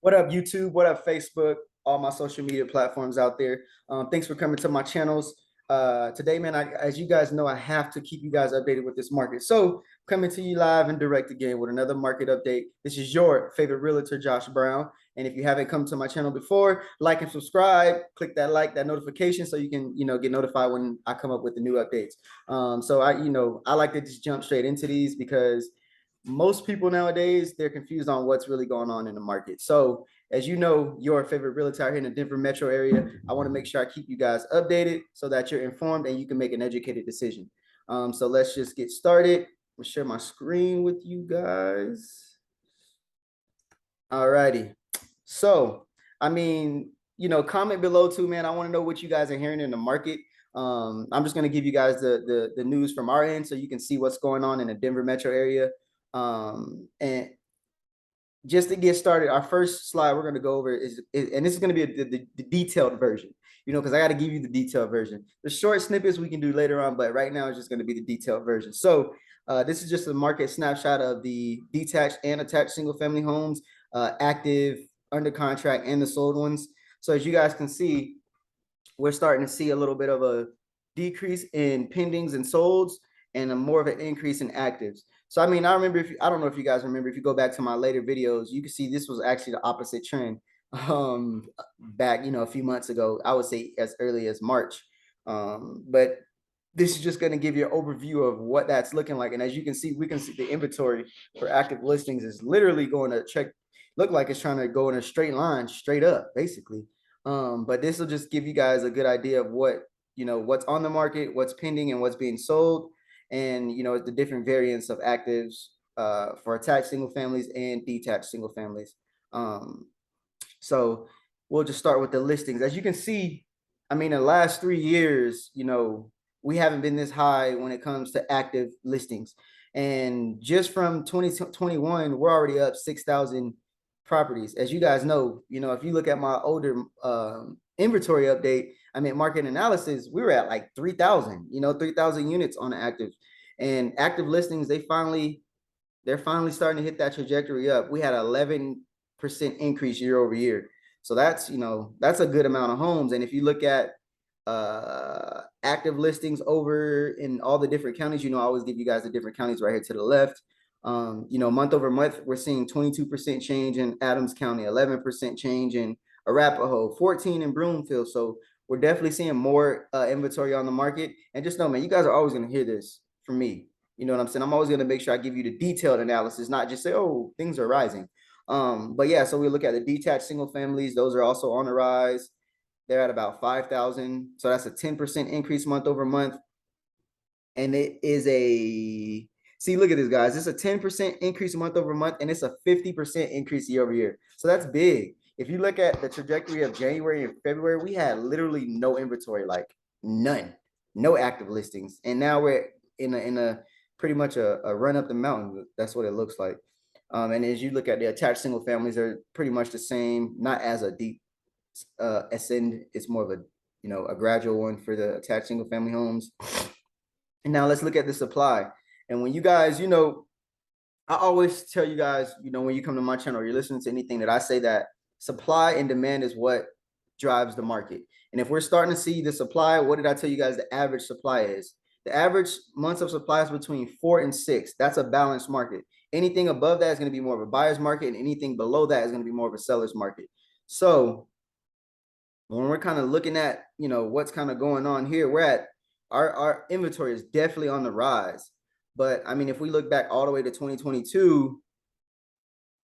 What up, YouTube? What up, Facebook? All my social media platforms out there. Thanks for coming to my channels. Today, man, as you guys know, I have to keep you guys updated with this market. So coming to you live and direct again with another market update. This is your favorite realtor, Josh Brown. And if you haven't come to my channel before, like and subscribe, click that notification so you can, get notified when I come up with the new updates. So I like to just jump straight into these because most people nowadays, they're confused on what's really going on in the market. So as you know, your favorite realtor here in the Denver metro area, I want to make sure I keep you guys updated so that you're informed and you can make an educated decision. So let's just get started. I'm gonna share my screen with you guys. All righty. So, comment below too, man. I want to know what you guys are hearing in the market. I'm just going to give you guys the news from our end so you can see what's going on in the Denver metro area. And just to get started, our first slide we're going to go over is and this is going to be the detailed version, because I got to give you the detailed version. The short snippets we can do later on, but right now it's just going to be the detailed version. So this is just a market snapshot of the detached and attached single family homes, active, under contract, and the sold ones. So as you guys can see, we're starting to see a little bit of a decrease in pendings and solds and more of an increase in actives. So, I remember I don't know if you guys remember, if you go back to my later videos, you can see this was actually the opposite trend back, a few months ago. I would say as early as March. But this is just going to give you an overview of what that's looking like. And as you can see, we can see the inventory for active listings is literally going to look like it's trying to go in a straight line, straight up, basically. But this will just give you guys a good idea of what's on the market, what's pending, and what's being sold. And, the different variants of actives for attached single families and detached single families. So we'll just start with the listings. As you can see, in the last 3 years, we haven't been this high when it comes to active listings. And just from 2021, we're already up 6,000 properties. As you guys know, if you look at my older inventory update, market analysis, we were at like 3,000, 3,000 units on active. And active listings, they're finally starting to hit that trajectory up. We had 11% increase year over year. So that's a good amount of homes. And if you look at active listings over in all the different counties, I always give you guys the different counties right here to the left. Month over month, we're seeing 22% change in Adams County, 11% change in Arapahoe, 14 in Broomfield. So we're definitely seeing more inventory on the market. And just know, man, you guys are always going to hear this from me. You know what I'm saying? I'm always going to make sure I give you the detailed analysis, not just say, oh, things are rising. But yeah, so we look at the detached single families. Those are also on the rise. They're at about 5,000. So that's a 10% increase month over month. And it is see, look at this, guys. It's a 10% increase month over month, and it's a 50% increase year over year. So that's big. If you look at the trajectory of January and February, we had literally no inventory, like none, no active listings. And now we're in a pretty much a run up the mountain. That's what it looks like. And as you look at the attached single families, they're pretty much the same, not as a deep ascend. It's more of a gradual one for the attached single family homes. And now let's look at the supply. And when you guys, I always tell you guys, when you come to my channel or you're listening to anything, that I say that supply and demand is what drives the market. And if we're starting to see the supply, what did I tell you guys the average supply is? The average months of supply is between 4 and 6. That's a balanced market. Anything above that is going to be more of a buyer's market, and anything below that is going to be more of a seller's market. So when we're kind of looking at, what's kind of going on here, we're at our inventory is definitely on the rise. But if we look back all the way to 2022,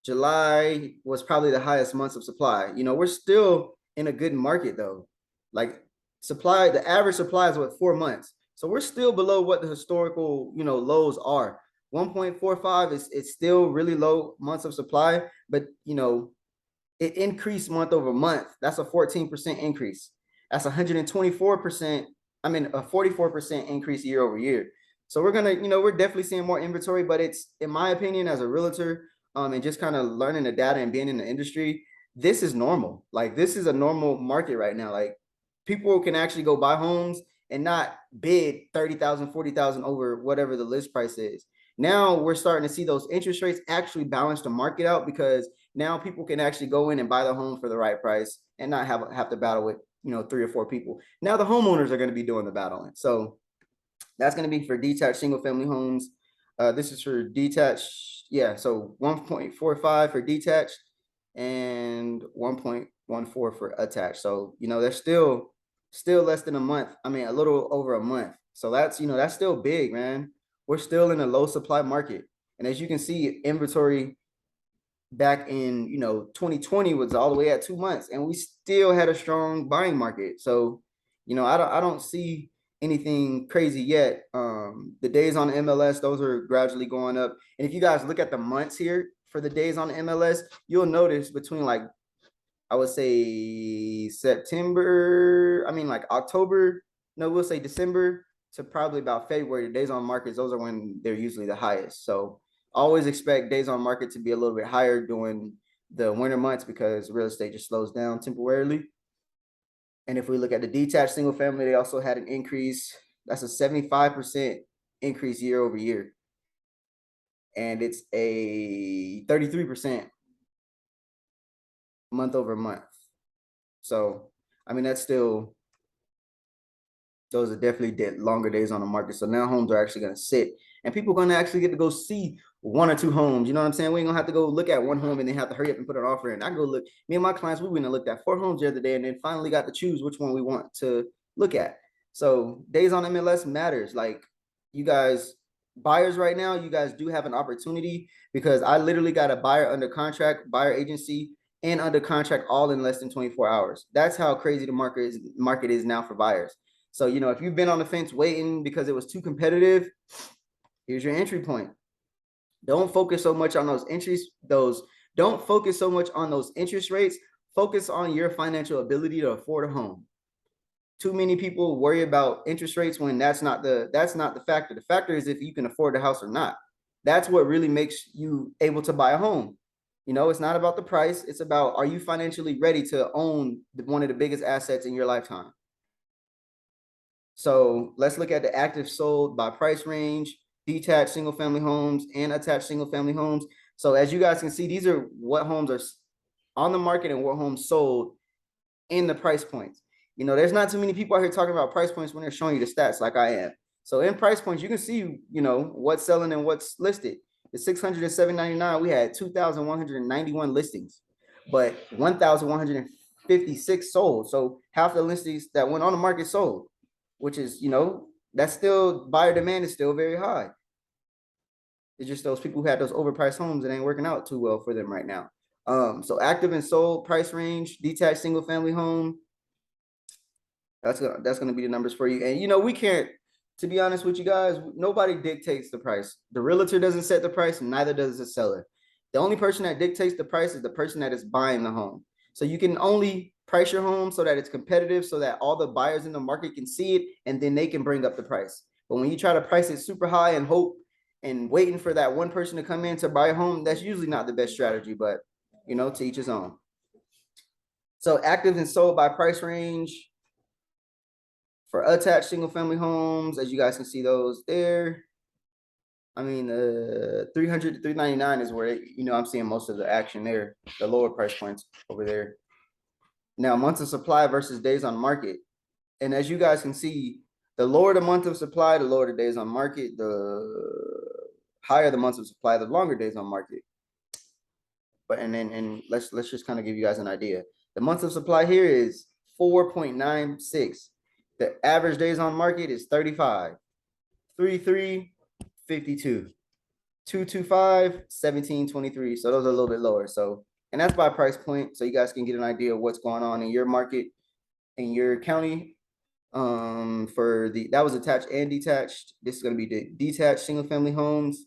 July was probably the highest months of supply. We're still in a good market though. Like supply, the average supply is 4 months. So we're still below what the historical, lows are. 1.45 is still really low months of supply, but it increased month over month. That's a 14% increase. That's 124%. a 44% increase year over year. So we're gonna, we're definitely seeing more inventory, but it's, in my opinion, as a realtor, and just kind of learning the data and being in the industry, this is normal. Like this is a normal market right now. Like people can actually go buy homes and not bid 30,000, 40,000 over whatever the list price is. Now we're starting to see those interest rates actually balance the market out, because Now people can actually go in and buy the home for the right price and not have to battle with, 3 or 4 people. Now the homeowners are going to be doing the battling. So that's going to be for detached single family homes. This is for detached. Yeah. So 1.45 for detached and 1.14 for attached. So, they're still less than a month. I mean, a little over a month. So that's still big, man. We're still in a low supply market. And as you can see, inventory back in 2020 was all the way at 2 months, and we still had a strong buying market. So I don't see anything crazy yet. The days on the MLS, those are gradually going up, and if you guys look at the months here for the days on the MLS, you'll notice between, like, I would say September, I mean, like October, no, we'll say December to probably about February, the days on markets, those are when they're usually the highest. So always expect days on market to be a little bit higher during the winter months because real estate just slows down temporarily. And if we look at the detached single family, they also had an increase. That's a 75% increase year over year. And it's a 33% month over month. So, I mean, that's still, those are definitely longer days on the market. So now homes are actually going to sit, and people are going to actually get to go see 1 or 2 homes. You know what I'm saying? We ain't going to have to go look at 1 home and then have to hurry up and put an offer in. I go look, me and my clients, we went and looked at 4 homes the other day and then finally got to choose which one we want to look at. So days on MLS matters. Like, you guys, buyers right now, you guys do have an opportunity, because I literally got a buyer under contract, buyer agency, and under contract all in less than 24 hours. That's how crazy the market is now for buyers. So, if you've been on the fence waiting because it was too competitive, here's your entry point. Don't focus so much on don't focus so much on those interest rates. Focus on your financial ability to afford a home. Too many people worry about interest rates when that's not the factor. The factor is if you can afford the house or not. That's what really makes you able to buy a home. It's not about the price. It's about, are you financially ready to own one of the biggest assets in your lifetime? So let's look at the active sold by price range, detached single family homes, and attached single family homes. So as you guys can see, these are what homes are on the market and what homes sold in the price points. There's not too many people out here talking about price points when they're showing you the stats like I am. So in price points, you can see, what's selling and what's listed. The 600 and 799, we had 2,191 listings, but 1,156 sold. So half the listings that went on the market sold, which is, that's still, buyer demand is still very high. It's just those people who had those overpriced homes, it ain't working out too well for them right now. So active and sold price range, detached single family home. That's gonna be the numbers for you. And we can't, to be honest with you guys, nobody dictates the price. The realtor doesn't set the price, and neither does the seller. The only person that dictates the price is the person that is buying the home. So you can only price your home so that it's competitive, so that all the buyers in the market can see it, and then they can bring up the price. But when you try to price it super high and hope and waiting for that one person to come in to buy a home, that's usually not the best strategy, but to each his own. So active and sold by price range for attached single family homes, as you guys can see those there. I mean, 300 to 399 is where I'm seeing most of the action there, the lower price points over there. Now, months of supply versus days on market. And as you guys can see, the lower the month of supply, the lower the days on market, the higher the months of supply, the longer days on market. But and let's just kind of give you guys an idea. The months of supply here is 4.96. The average days on market is 35. 33, 52. 225, 1723. So those are a little bit lower. So, and that's by price point. So you guys can get an idea of what's going on in your market, in your county. That was attached and detached. This is going to be the detached single family homes.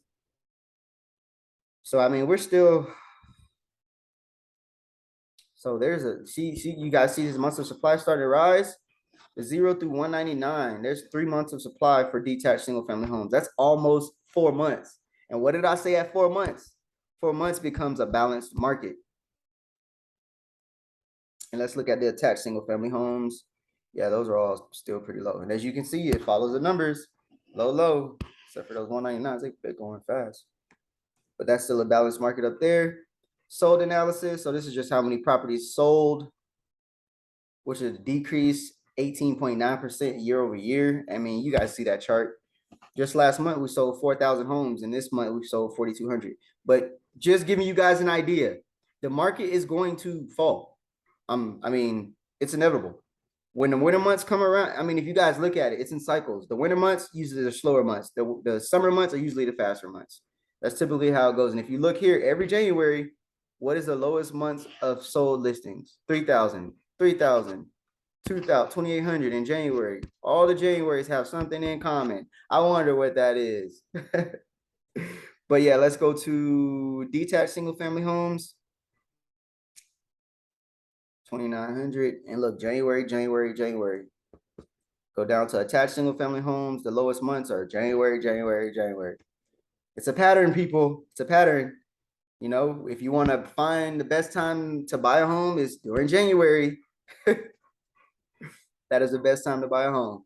So, I mean, we're still, so you guys see this months of supply starting to rise. The 0 through 199, there's 3 months of supply for detached single family homes. That's almost 4 months. And what did I say at 4 months? 4 months becomes a balanced market. And let's look at the attached single family homes. Yeah, those are all still pretty low. And as you can see, it follows the numbers. Low, except for those 199s, they're going fast. But that's still a balanced market up there. sold analysis. So this is just how many properties sold, which is a decrease 18.9% year over year. I mean, you guys see that chart. Just last month, we sold 4,000 homes, and this month we sold 4,200. But just giving you guys an idea, the market is going to fall. I mean, it's inevitable. When the winter months come around, I mean, if you guys look at it, it's in cycles. The winter months usually the slower months. The summer months are usually the faster months. That's typically how it goes. And if you look here, every January, what is the lowest months of sold listings? 3,000, 3,000, 2,000, 2,800 in January. All the Januaries have something in common. I wonder what that is. But yeah, let's go to detached single family homes. 2,900. And look, January, January, January. Go down to attached single family homes. The lowest months are January, January, January. It's a pattern, people. It's a pattern. You know, if you want to find the best time to buy a home is during January. That is the best time to buy a home.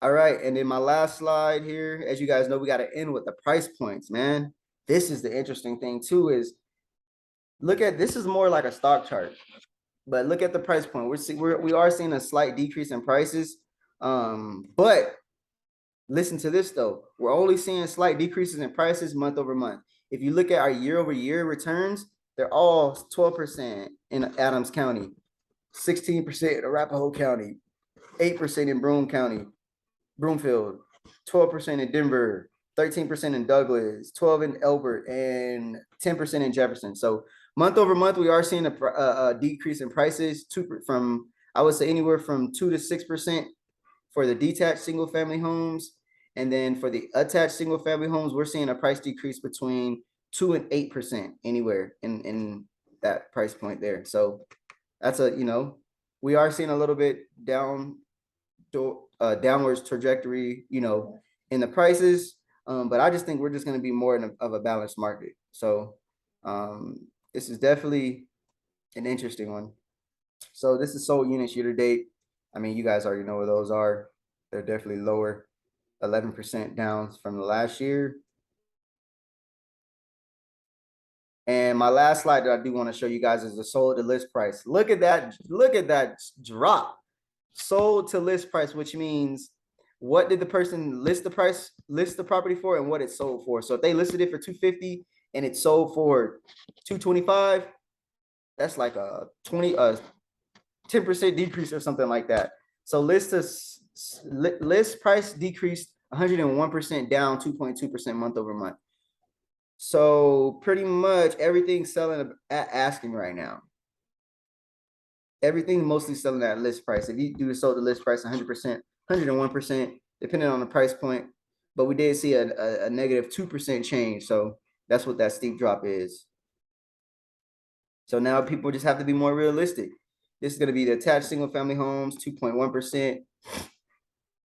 All right, and then my last slide here, as you guys know, we got to end with the price points, man. This is the interesting thing too, is look at, this is more like a stock chart, but look at the price point. We are seeing a slight decrease in prices, but listen to this though. We're only seeing slight decreases in prices month over month. If you look at our year over year returns, they're all 12% in Adams County, 16% in Arapahoe County, 8% in Broomfield, 12% in Denver, 13% in Douglas, 12 in Elbert, and 10% in Jefferson. So month over month, we are seeing a decrease in prices from, I would say, anywhere from 2 to 6% for the detached single family homes. And then for the attached single family homes, we're seeing a price decrease between 2 and 8% anywhere in that price point there. So that's we are seeing a little bit downwards trajectory, in the prices. But I just think we're just going to be more of a balanced market. So this is definitely an interesting one. So this is sold units year to date. I mean, you guys already know where those are. They're definitely lower, 11% down from the last year. And my last slide that I do want to show you guys is the sold to list price. Look at that drop. Sold to list price, which means what did the person list the property for and what it sold for. So if they listed it for 250 and it sold for 225, that's like a 10% decrease or something like that. So list price decreased 101%, down 2.2% month over month. So pretty much everything's selling at asking right now. Everything mostly selling at list price. If you do sold the list price 100%, 101%, depending on the price point. But we did see a negative 2% change. So that's what that steep drop is. So now people just have to be more realistic. This is going to be the attached single family homes, 2.1%.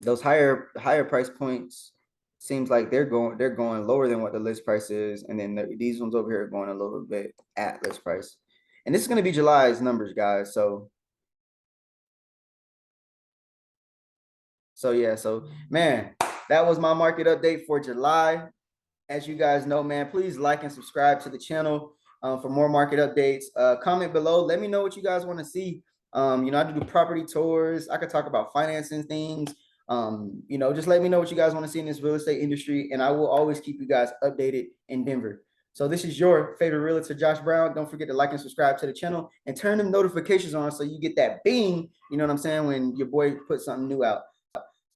Those higher price points seems like they're going lower than what the list price is. And then these ones over here are going a little bit at list price. And this is going to be July's numbers, guys. So yeah, so man, that was my market update for July. As you guys know, man, please like and subscribe to the channel for more market updates. Comment below. Let me know what you guys want to see. I do property tours. I could talk about financing things. Just let me know what you guys want to see in this real estate industry, and I will always keep you guys updated in Denver. So this is your favorite realtor, Josh Brown. Don't forget to like and subscribe to the channel and turn them notifications on so you get that bing, you know what I'm saying, when your boy puts something new out.